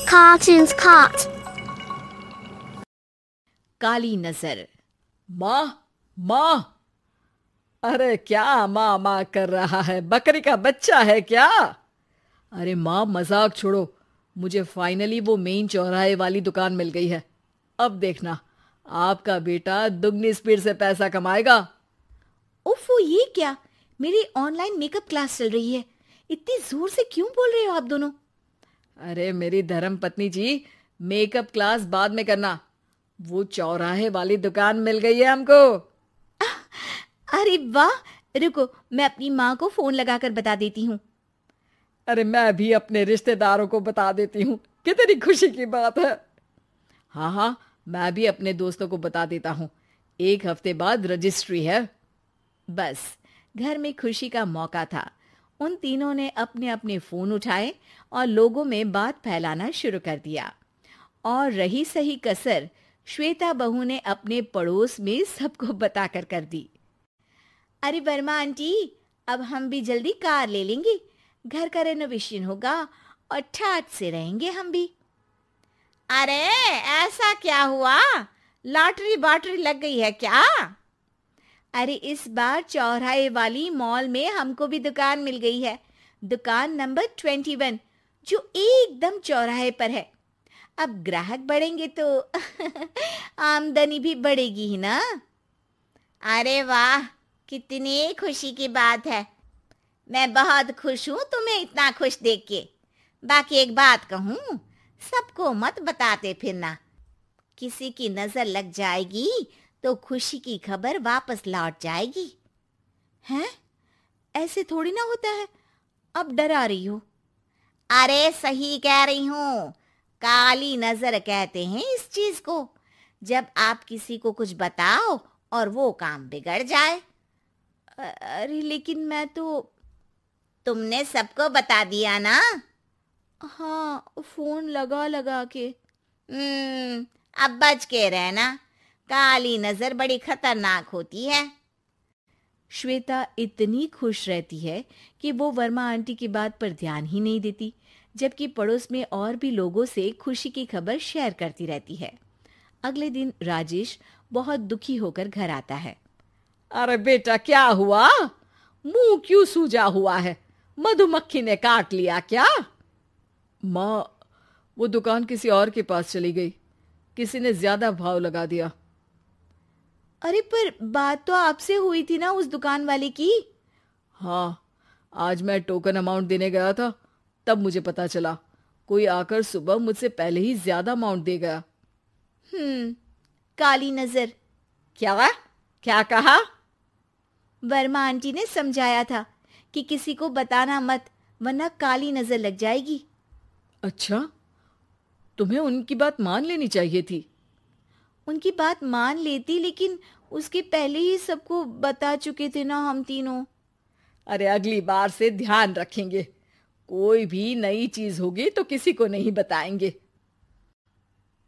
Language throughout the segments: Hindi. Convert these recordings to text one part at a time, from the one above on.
Cartoons Cart. काली नजर। माँ, माँ, अरे क्या माँ माँ कर रहा है? बकरी का बच्चा है क्या? अरे माँ, मजाक छोड़ो। मुझे फाइनली वो मेन चौराहे वाली दुकान मिल गई है। अब देखना, आपका बेटा दुगनी स्पीड से पैसा कमाएगा। ओफो, ये क्या? मेरी ऑनलाइन मेकअप क्लास चल रही है। इतनी जोर से क्यों बोल रहे हो आप दोनों? अरे मेरी धर्म पत्नी जी, मेकअप क्लास बाद में करना। वो चौराहे वाली दुकान मिल गई है हमको। अरे वाह, रुको, मैं अपनी माँ को फोन लगाकर बता देती हूँ। अरे मैं भी अपने रिश्तेदारों को बता देती हूँ। कितनी खुशी की बात है। हाँ हाँ, मैं भी अपने दोस्तों को बता देता हूँ। 1 हफ्ते बाद रजिस्ट्री है। बस, घर में खुशी का मौका था। उन तीनों ने अपने अपने फोन उठाए और लोगों में बात फैलाना शुरू कर दिया। और रही सही कसर श्वेता बहू ने अपने पड़ोस में सबको बताकर कर दी। अरे वर्मा आंटी, अब हम भी जल्दी कार ले लेंगे। घर का रेनोवेशन होगा और ठाट से रहेंगे हम भी। अरे ऐसा क्या हुआ? लॉटरी बाटरी लग गई है क्या? अरे इस बार चौराहे वाली मॉल में हमको भी दुकान मिल गई है। दुकान नंबर 21, जो एकदम चौराहे पर है। अब ग्राहक बढ़ेंगे तो आमदनी भी बढ़ेगी ही ना। अरे वाह, कितनी खुशी की बात है। मैं बहुत खुश हूँ तुम्हें इतना खुश देख के। बाकी एक बात कहूँ, सबको मत बताते फिरना। किसी की नजर लग जाएगी तो खुशी की खबर वापस लौट जाएगी। हैं? ऐसे थोड़ी ना होता है। अब डरा रही हो। अरे सही कह रही हूँ, काली नजर कहते हैं इस चीज को। जब आप किसी को कुछ बताओ और वो काम बिगड़ जाए। अरे लेकिन मैं तो... तुमने सबको बता दिया ना? हाँ, फोन लगा लगा के। अब बच के रहना, काली नजर बड़ी खतरनाक होती है। श्वेता इतनी खुश रहती है कि वो वर्मा आंटी की बात पर ध्यान ही नहीं देती, जबकि पड़ोस में और भी लोगों से खुशी की खबर शेयर करती रहती है। अगले दिन राजेश बहुत दुखी होकर घर आता है। अरे बेटा, क्या हुआ? मुंह क्यों सूजा हुआ है? मधुमक्खी ने काट लिया क्या? माँ, वो दुकान किसी और के पास चली गई। किसी ने ज्यादा भाव लगा दिया। अरे पर बात तो आपसे हुई थी ना उस दुकान वाले की। हाँ, आज मैं टोकन अमाउंट देने गया था, तब मुझे पता चला। कोई आकर सुबह मुझसे पहले ही ज्यादा अमाउंट दे गया। काली नजर। क्या क्या कहा? वर्मा आंटी ने समझाया था कि किसी को बताना मत, वरना काली नजर लग जाएगी। अच्छा, तुम्हें उनकी बात मान लेनी चाहिए थी। उनकी बात मान लेती, लेकिन उसके पहले ही सबको बता चुके थे ना हम तीनों। अरे अगली बार से ध्यान रखेंगे। कोई भी नई चीज होगी तो किसी को नहीं बताएंगे।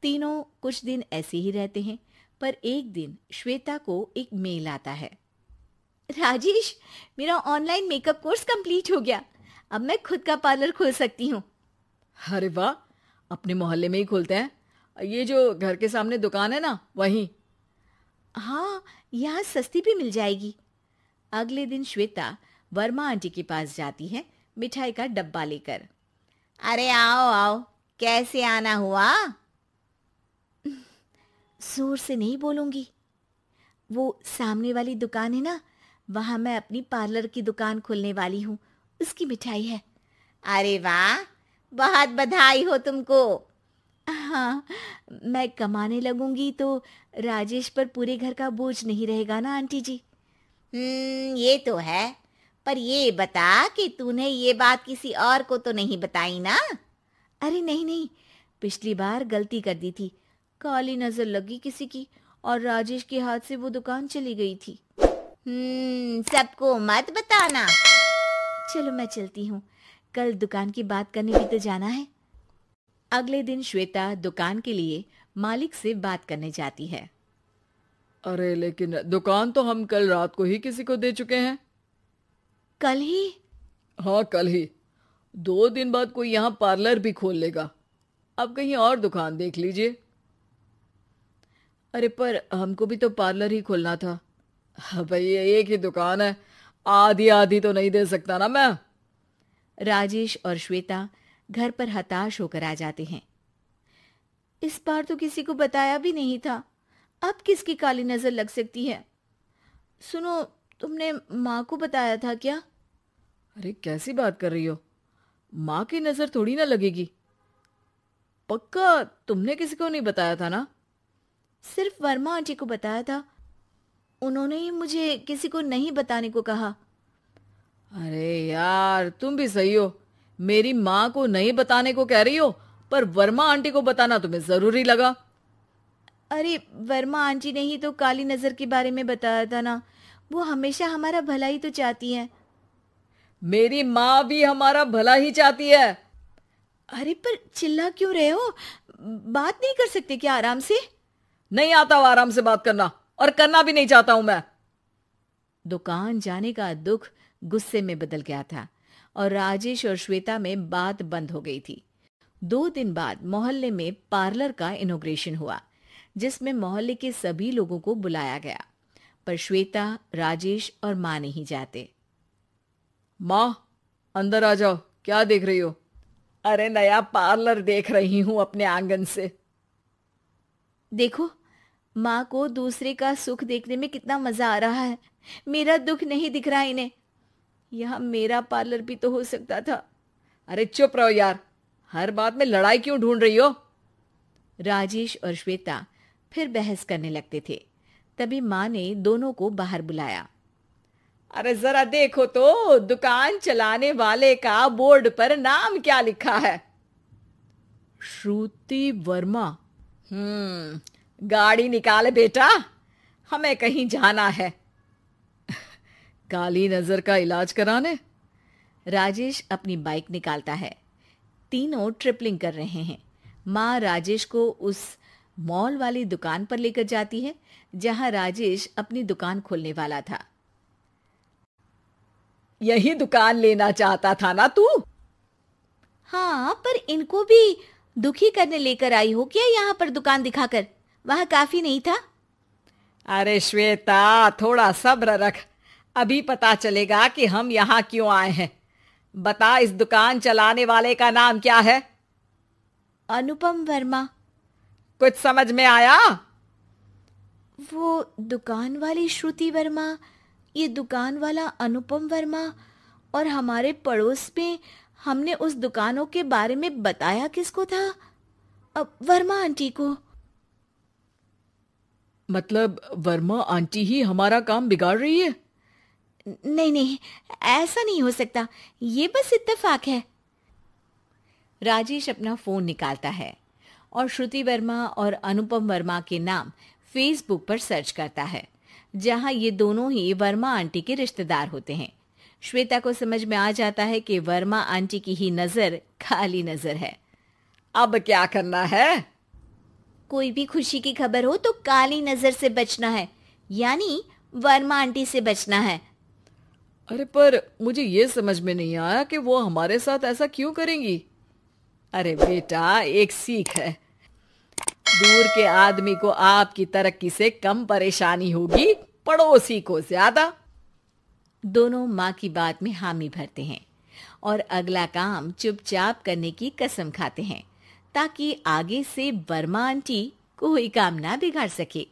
तीनों कुछ दिन ऐसे ही रहते हैं, पर एक दिन श्वेता को एक मेल आता है। राजेश, मेरा ऑनलाइन मेकअप कोर्स कंप्लीट हो गया। अब मैं खुद का पार्लर खोल सकती हूँ। अरे वाह, अपने मोहल्ले में ही खोलते हैं। ये जो घर के सामने दुकान है ना, वहीं। हाँ, यहाँ सस्ती भी मिल जाएगी। अगले दिन श्वेता वर्मा आंटी के पास जाती है, मिठाई का डब्बा लेकर। अरे आओ आओ, कैसे आना हुआ? जोर से नहीं बोलूंगी। वो सामने वाली दुकान है ना, वहां मैं अपनी पार्लर की दुकान खोलने वाली हूँ, उसकी मिठाई है। अरे वाह, बहुत बधाई हो तुमको। हाँ, मैं कमाने लगूंगी तो राजेश पर पूरे घर का बोझ नहीं रहेगा ना आंटी जी। ये तो है, पर ये बता कि तूने ये बात किसी और को तो नहीं बताई ना? अरे नहीं नहीं, पिछली बार गलती कर दी थी। काली नजर लगी किसी की और राजेश के हाथ से वो दुकान चली गई थी। सबको मत बताना। चलो मैं चलती हूँ, कल दुकान की बात करने भी तो जाना है। अगले दिन श्वेता दुकान के लिए मालिक से बात करने जाती है। अरे लेकिन दुकान तो हम कल रात को ही किसी को दे चुके हैं। कल ही? हाँ, कल ही। 2 दिन बाद कोई यहाँ पार्लर भी खोल लेगा। अब कहीं और दुकान देख लीजिए। अरे पर हमको भी तो पार्लर ही खोलना था। हाँ भाई, एक ही दुकान है, आधी आधी तो नहीं दे सकता ना मैं। राजेश और श्वेता घर पर हताश होकर आ जाते हैं। इस बार तो किसी को बताया भी नहीं था, अब किसकी काली नजर लग सकती है? सुनो, तुमने माँ को बताया था क्या? अरे कैसी बात कर रही हो? माँ की नजर थोड़ी ना लगेगी। पक्का तुमने किसी को नहीं बताया था ना? सिर्फ वर्मा आंटी को बताया था, उन्होंने ही मुझे किसी को नहीं बताने को कहा। अरे यार, तुम भी सही हो। मेरी माँ को नहीं बताने को कह रही हो, पर वर्मा आंटी को बताना तुम्हें जरूरी लगा। अरे वर्मा आंटी ने ही तो काली नजर के बारे में बताया था ना, वो हमेशा हमारा भला ही तो चाहती है। मेरी माँ भी हमारा भला ही चाहती है। अरे पर चिल्ला क्यों रहे हो? बात नहीं कर सकते क्या आराम से? नहीं आता वो आराम से बात करना, और करना भी नहीं चाहता हूं मैं। दुकान जाने का दुख गुस्से में बदल गया था और राजेश और श्वेता में बात बंद हो गई थी। 2 दिन बाद मोहल्ले में पार्लर का इनॉग्रेशन हुआ, जिसमें मोहल्ले के सभी लोगों को बुलाया गया, पर श्वेता, राजेश और माँ नहीं जाते। माँ, अंदर आ जाओ। क्या देख रही हो? अरे नया पार्लर देख रही हूं अपने आंगन से। देखो, माँ को दूसरे का सुख देखने में कितना मजा आ रहा है। मेरा दुख नहीं दिख रहा इन्हें। यहाँ मेरा पार्लर भी तो हो सकता था। अरे चुप रहो यार, हर बात में लड़ाई क्यों ढूंढ रही हो? राजेश और श्वेता फिर बहस करने लगते थे। तभी माँ ने दोनों को बाहर बुलाया। अरे जरा देखो तो, दुकान चलाने वाले का बोर्ड पर नाम क्या लिखा है? श्रुति वर्मा। गाड़ी निकाले बेटा, हमें कहीं जाना है। काली नजर का इलाज कराने? राजेश अपनी बाइक निकालता है। तीनों ट्रिपलिंग कर रहे हैं। माँ राजेश को उस मॉल वाली दुकान पर लेकर जाती है जहां राजेश अपनी दुकान खोलने वाला था। यही दुकान लेना चाहता था ना तू? हाँ, पर इनको भी दुखी करने लेकर आई हो क्या यहाँ पर दुकान दिखाकर? वहां काफी नहीं था? अरे श्वेता, थोड़ा सब्र रख, अभी पता चलेगा कि हम यहाँ क्यों आए हैं। बता, इस दुकान चलाने वाले का नाम क्या है? अनुपम वर्मा। कुछ समझ में आया? वो दुकान वाली श्रुति वर्मा, ये दुकान वाला अनुपम वर्मा, और हमारे पड़ोस में हमने उस दुकानों के बारे में बताया किसको था? अब वर्मा आंटी को। मतलब वर्मा आंटी ही हमारा काम बिगाड़ रही है? नहीं नहीं, ऐसा नहीं हो सकता, ये बस इत्तेफाक है। राजेश अपना फोन निकालता है और श्रुति वर्मा और अनुपम वर्मा के नाम फेसबुक पर सर्च करता है, जहां ये दोनों ही वर्मा आंटी के रिश्तेदार होते हैं। श्वेता को समझ में आ जाता है कि वर्मा आंटी की ही नजर काली नजर है। अब क्या करना है? कोई भी खुशी की खबर हो तो काली नजर से बचना है, यानी वर्मा आंटी से बचना है। अरे पर मुझे ये समझ में नहीं आया कि वो हमारे साथ ऐसा क्यों करेंगी। अरे बेटा, एक सीख है, दूर के आदमी को आपकी तरक्की से कम परेशानी होगी, पड़ोसी को ज्यादा। दोनों माँ की बात में हामी भरते हैं और अगला काम चुपचाप करने की कसम खाते हैं, ताकि आगे से वर्मा आंटी कोई काम ना बिगाड़ सके।